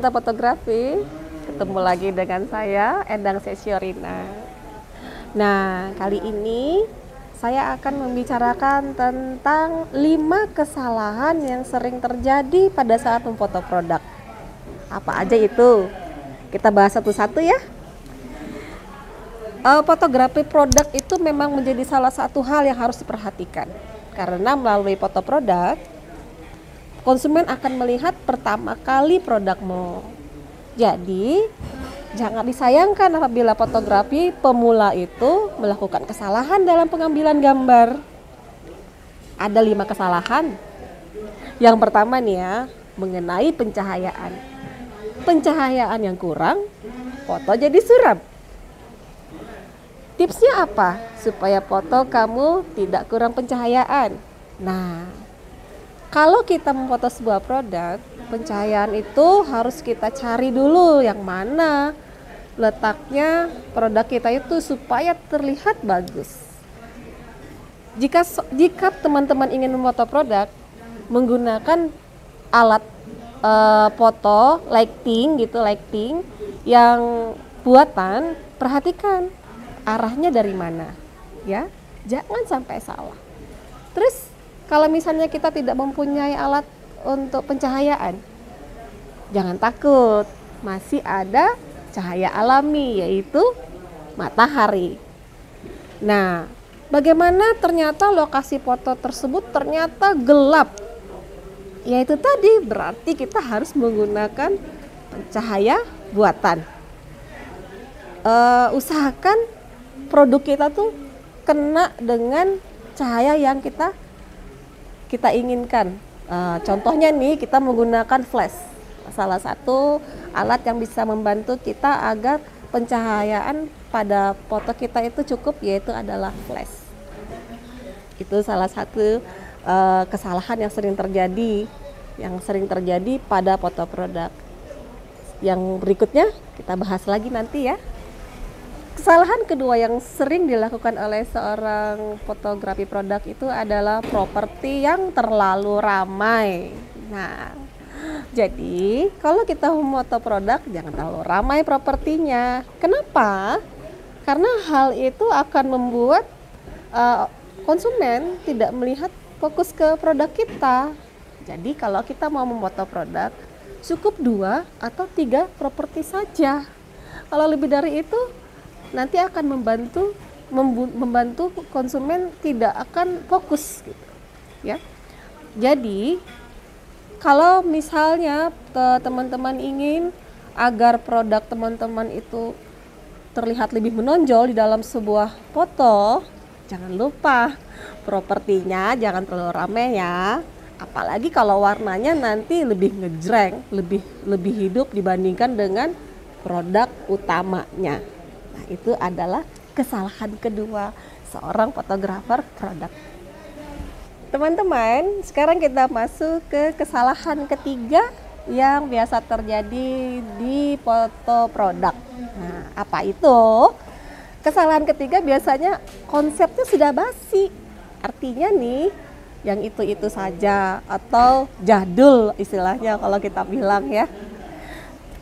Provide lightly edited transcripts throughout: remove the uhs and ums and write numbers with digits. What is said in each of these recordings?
pecinta fotografi, ketemu lagi dengan saya Endang Sesiorina. Nah, kali ini saya akan membicarakan tentang 5 kesalahan yang sering terjadi pada saat memfoto produk. Apa aja itu? Kita bahas satu-satu ya. Fotografi produk itu memang menjadi salah satu hal yang harus diperhatikan. Karena melalui foto produk, konsumen akan melihat pertama kali produkmu. Jadi, jangan disayangkan apabila fotografi pemula itu melakukan kesalahan dalam pengambilan gambar. Ada 5 kesalahan. Yang pertama nih ya, mengenai pencahayaan. Pencahayaan yang kurang, foto jadi suram. Tipsnya apa? Supaya foto kamu tidak kurang pencahayaan. Nah, kalau kita memfoto sebuah produk, pencahayaan itu harus kita cari dulu yang mana letaknya produk kita itu supaya terlihat bagus. Jika teman-teman ingin memfoto produk menggunakan alat foto lighting yang buatan, perhatikan arahnya dari mana, ya, jangan sampai salah. Terus kalau misalnya kita tidak mempunyai alat untuk pencahayaan, jangan takut, masih ada cahaya alami yaitu matahari. Nah, bagaimana ternyata lokasi foto tersebut ternyata gelap? Yaitu tadi berarti kita harus menggunakan cahaya buatan. Usahakan produk kita tuh kena dengan cahaya yang kita inginkan. Contohnya nih, kita menggunakan flash, salah satu alat yang bisa membantu kita agar pencahayaan pada foto kita itu cukup, yaitu adalah flash. Itu salah satu kesalahan yang sering terjadi pada foto produk. Yang berikutnya kita bahas lagi nanti ya. Kesalahan kedua yang sering dilakukan oleh seorang fotografi produk itu adalah properti yang terlalu ramai. Nah, jadi kalau kita memfoto produk jangan terlalu ramai propertinya. Kenapa? Karena hal itu akan membuat konsumen tidak melihat fokus ke produk kita. Jadi kalau kita mau memfoto produk, cukup 2 atau 3 properti saja. Kalau lebih dari itu, nanti akan membantu konsumen tidak akan fokus gitu, ya. Jadi kalau misalnya teman-teman ingin agar produk teman-teman itu terlihat lebih menonjol di dalam sebuah foto, jangan lupa propertinya jangan terlalu ramai ya. Apalagi kalau warnanya nanti lebih ngejreng, lebih hidup dibandingkan dengan produk utamanya. Nah, itu adalah kesalahan kedua seorang fotografer produk. Teman-teman, sekarang kita masuk ke kesalahan ketiga yang biasa terjadi di foto produk. Nah, apa itu? Kesalahan ketiga biasanya konsepnya sudah basi. Artinya nih, yang itu-itu saja atau jadul istilahnya kalau kita bilang ya.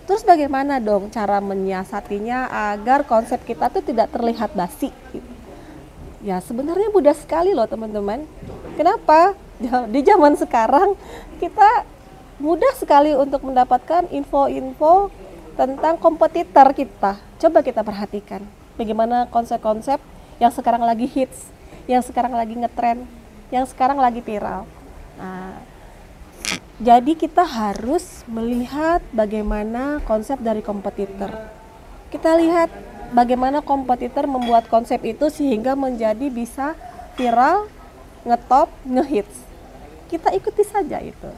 Terus bagaimana dong cara menyiasatinya agar konsep kita tuh tidak terlihat basi? Ya sebenarnya mudah sekali loh teman-teman. Kenapa? Di zaman sekarang kita mudah sekali untuk mendapatkan info-info tentang kompetitor kita. Coba kita perhatikan bagaimana konsep-konsep yang sekarang lagi hits, yang sekarang lagi ngetren, yang sekarang lagi viral. Nah, jadi kita harus melihat bagaimana konsep dari kompetitor. Kita lihat bagaimana kompetitor membuat konsep itu sehingga menjadi bisa viral, ngetop, ngehits. Kita ikuti saja itu.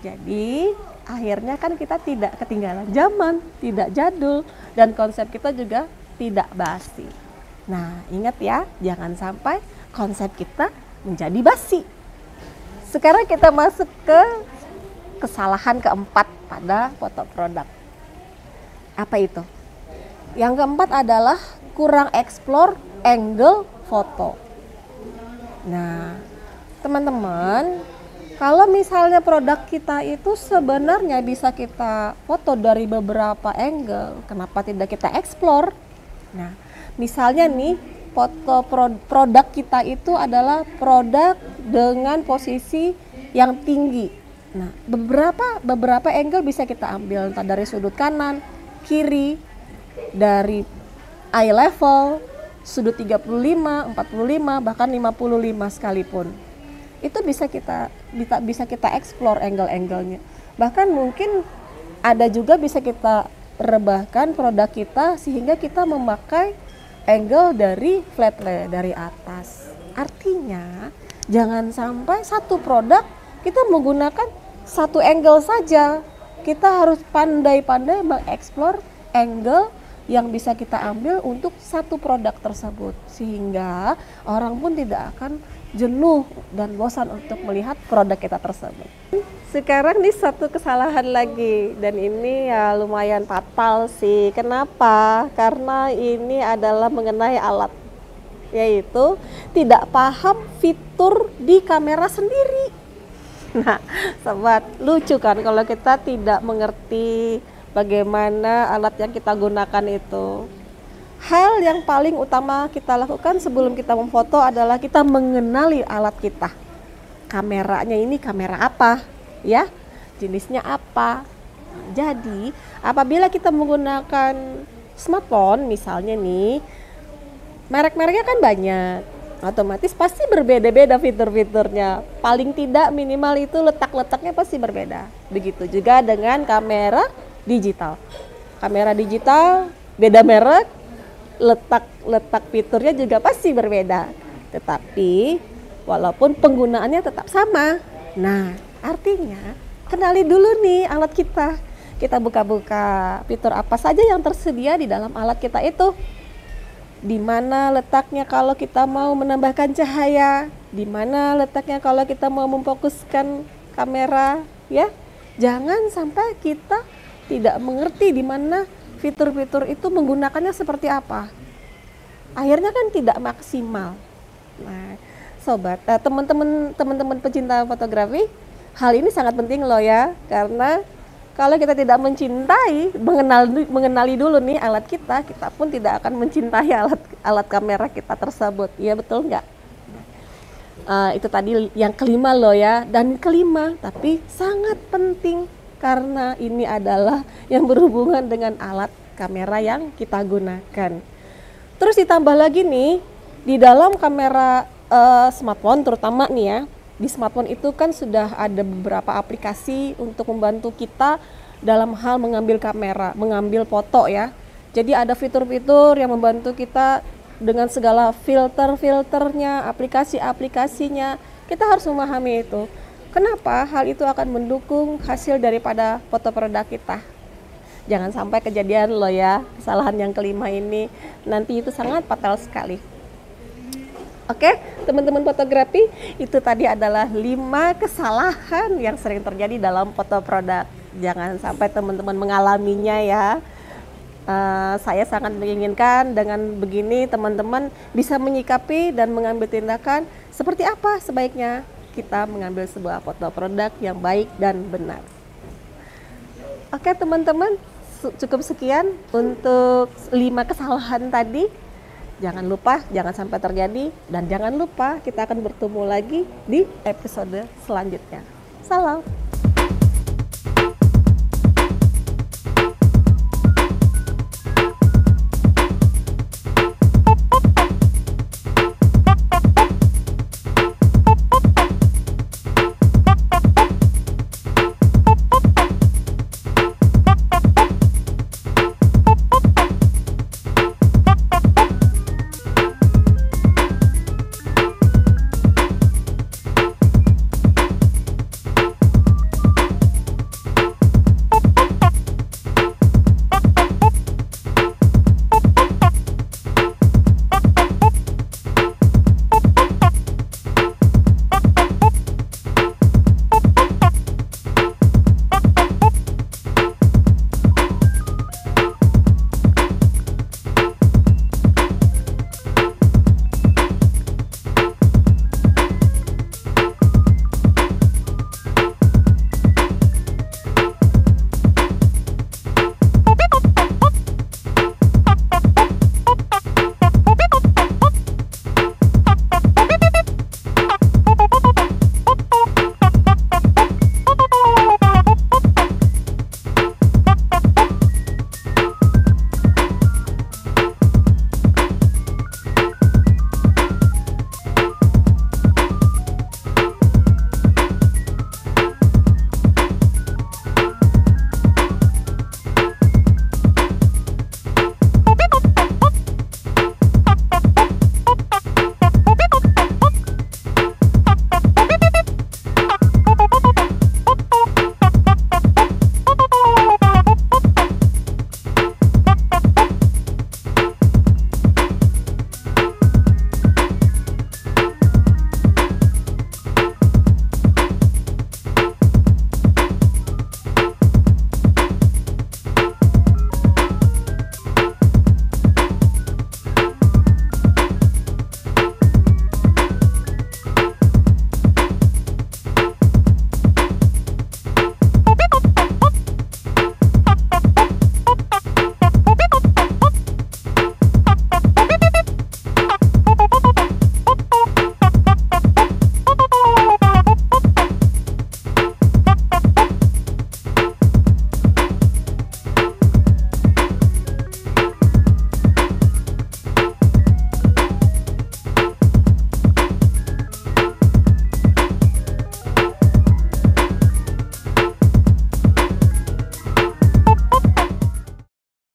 Jadi akhirnya kan kita tidak ketinggalan zaman, tidak jadul, dan konsep kita juga tidak basi. Nah, ingat ya, jangan sampai konsep kita menjadi basi. Sekarang kita masuk ke kesalahan keempat pada foto produk. Apa itu? Yang keempat adalah kurang explore angle foto. Nah, teman-teman, Kalau misalnya produk kita itu sebenarnya bisa kita foto dari beberapa angle, kenapa tidak kita explore? Nah, misalnya nih foto produk kita itu adalah produk dengan posisi yang tinggi. Nah, beberapa angle bisa kita ambil, entah dari sudut kanan, kiri, dari eye level, sudut 35, 45, bahkan 55 sekalipun. Itu bisa kita explore angle-angle-nya. Bahkan mungkin ada juga bisa kita rebahkan produk kita sehingga kita memakai angle dari flat lay dari atas. Artinya jangan sampai satu produk kita menggunakan satu angle saja. Kita harus pandai-pandai mengeksplor angle yang bisa kita ambil untuk satu produk tersebut, sehingga orang pun tidak akan jenuh dan bosan untuk melihat produk kita tersebut. Sekarang nih satu kesalahan lagi, dan ini ya lumayan fatal sih. Kenapa? Karena ini adalah mengenai alat, yaitu tidak paham fitur di kamera sendiri. Nah, sobat, lucu kan kalau kita tidak mengerti bagaimana alat yang kita gunakan itu. Hal yang paling utama kita lakukan sebelum kita memfoto adalah kita mengenali alat kita. Kameranya ini kamera apa, ya? Jenisnya apa? Jadi, apabila kita menggunakan smartphone misalnya nih, merek-mereknya kan banyak. Otomatis pasti berbeda-beda fitur-fiturnya. Paling tidak minimal itu letak-letaknya pasti berbeda. Begitu juga dengan kamera digital. Kamera digital beda merek, letak fiturnya juga pasti berbeda. Tetapi walaupun penggunaannya tetap sama. Nah, artinya kenali dulu nih alat kita. Kita buka-buka fitur apa saja yang tersedia di dalam alat kita itu. Di mana letaknya kalau kita mau menambahkan cahaya, di mana letaknya kalau kita mau memfokuskan kamera, ya. Jangan sampai kita tidak mengerti di mana fitur-fitur itu menggunakannya seperti apa. Akhirnya kan tidak maksimal. Nah, sobat, teman-teman pecinta fotografi, hal ini sangat penting loh ya, karena kalau kita tidak mencintai, mengenali dulu nih alat kita pun tidak akan mencintai alat kamera kita tersebut. Iya betul nggak? Itu tadi yang kelima loh ya, dan kelima tapi sangat penting karena ini adalah yang berhubungan dengan alat kamera yang kita gunakan. Terus ditambah lagi nih, di dalam kamera smartphone terutama nih ya, di smartphone itu kan sudah ada beberapa aplikasi untuk membantu kita dalam hal mengambil kamera, mengambil foto ya. Jadi ada fitur-fitur yang membantu kita dengan segala filter-filternya, aplikasi-aplikasinya. Kita harus memahami itu. Kenapa? Hal itu akan mendukung hasil daripada foto produk kita. Jangan sampai kejadian loh ya, kesalahan yang kelima ini nanti itu sangat fatal sekali. Oke, teman-teman fotografi, itu tadi adalah 5 kesalahan yang sering terjadi dalam foto produk. Jangan sampai teman-teman mengalaminya ya. Saya sangat menginginkan dengan begini teman-teman bisa menyikapi dan mengambil tindakan seperti apa sebaiknya kita mengambil sebuah foto produk yang baik dan benar. Oke teman-teman, cukup sekian untuk 5 kesalahan tadi. Jangan lupa, jangan sampai terjadi, dan jangan lupa kita akan bertemu lagi di episode selanjutnya. Salam.